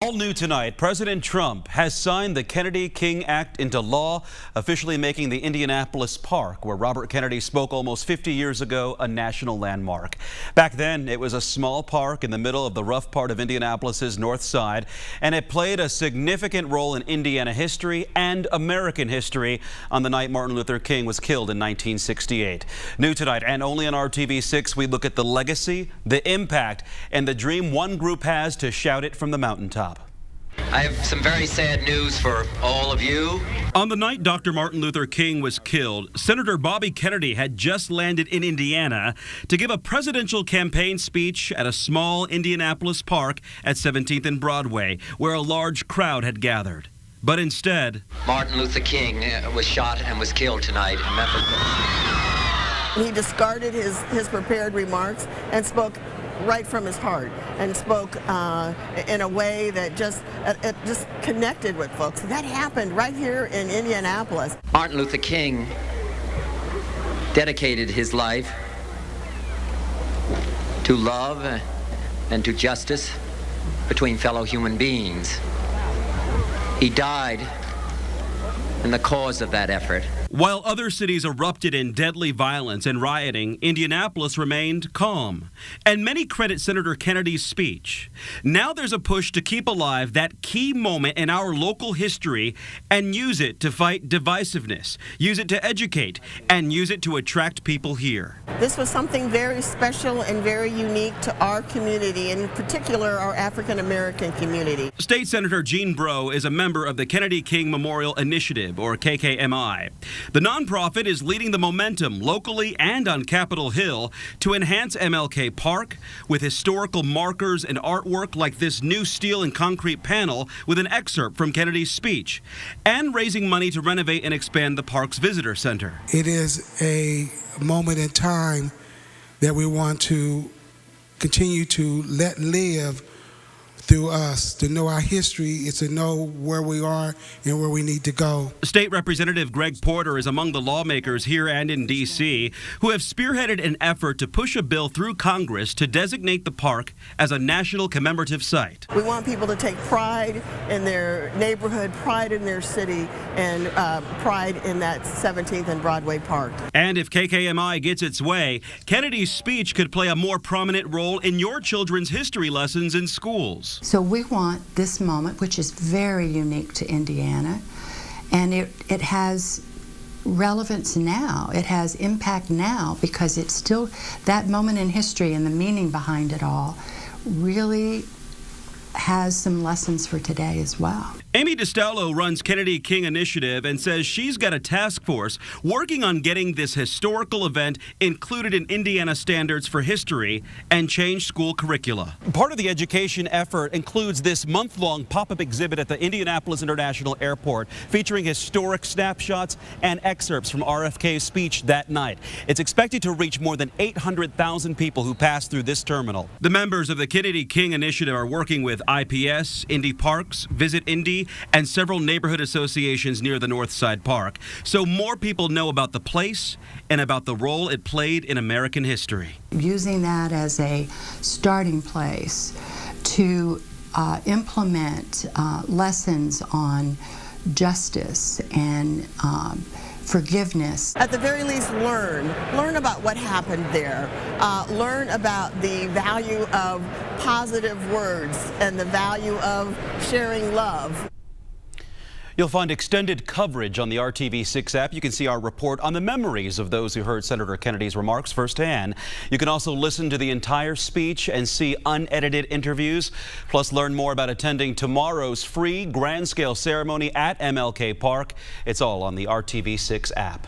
All new tonight, President Trump has signed the Kennedy-King Act into law, officially making the Indianapolis Park, where Robert Kennedy spoke almost 50 years ago, a national landmark. Back then, it was a small park in the middle of the rough part of Indianapolis's north side, and it played a significant role in Indiana history and American history on the night Martin Luther King was killed in 1968. New tonight, and only on RTV6, we look at the legacy, the impact, and the dream one group has to shout it from the mountaintop. I have some very sad news for all of you. On the night Dr. Martin Luther King was killed, Senator Bobby Kennedy had just landed in Indiana to give a presidential campaign speech at a small Indianapolis park at 17th and Broadway, where a large crowd had gathered. But instead, Martin Luther King was shot and was killed tonight in Memphis. He discarded his prepared remarks and spoke right from his heart, and spoke in a way that just connected with folks. That happened right here in Indianapolis. Martin Luther King dedicated his life to love and to justice between fellow human beings. He died in the cause of that effort. While other cities erupted in deadly violence and rioting, Indianapolis remained calm. And many credit Senator Kennedy's speech. Now there's a push to keep alive that key moment in our local history and use it to fight divisiveness, use it to educate, and use it to attract people here. This was something very special and very unique to our community, in particular our African American community. State Senator Gene Breaux is a member of the Kennedy King Memorial Initiative, or KKMI. The nonprofit is leading the momentum locally and on Capitol Hill to enhance MLK Park with historical markers and artwork like this new steel and concrete panel with an excerpt from Kennedy's speech, and raising money to renovate and expand the park's visitor center. It is a moment in time that we want to continue to let live through us, to know our history, is to know where we are and where we need to go. State Representative Greg Porter is among the lawmakers here and in D.C. who have spearheaded an effort to push a bill through Congress to designate the park as a national commemorative site. We want people to take pride in their neighborhood, pride in their city, and pride in that 17th and Broadway Park. And if KKMI gets its way, Kennedy's speech could play a more prominent role in your children's history lessons in schools. So we want this moment, which is very unique to Indiana, and it has relevance now. It has impact now because it's still that moment in history, and the meaning behind it all really has some lessons for today as well. Amy Distello runs Kennedy King Initiative and says she's got a task force working on getting this historical event included in Indiana standards for history and change school curricula. Part of the education effort includes this month-long pop-up exhibit at the Indianapolis International Airport featuring historic snapshots and excerpts from RFK's speech that night. It's expected to reach more than 800,000 people who pass through this terminal. The members of the Kennedy King Initiative are working with IPS, Indy Parks, Visit Indy, and several neighborhood associations near the North Side Park, so more people know about the place and about the role it played in American history. Using that as a starting place to implement lessons on justice and forgiveness. At the very least, learn about what happened there. Learn about the value of positive words and the value of sharing love. You'll find extended coverage on the RTV6 app. You can see our report on the memories of those who heard Senator Kennedy's remarks firsthand. You can also listen to the entire speech and see unedited interviews, plus learn more about attending tomorrow's free grand scale ceremony at MLK Park. It's all on the RTV6 app.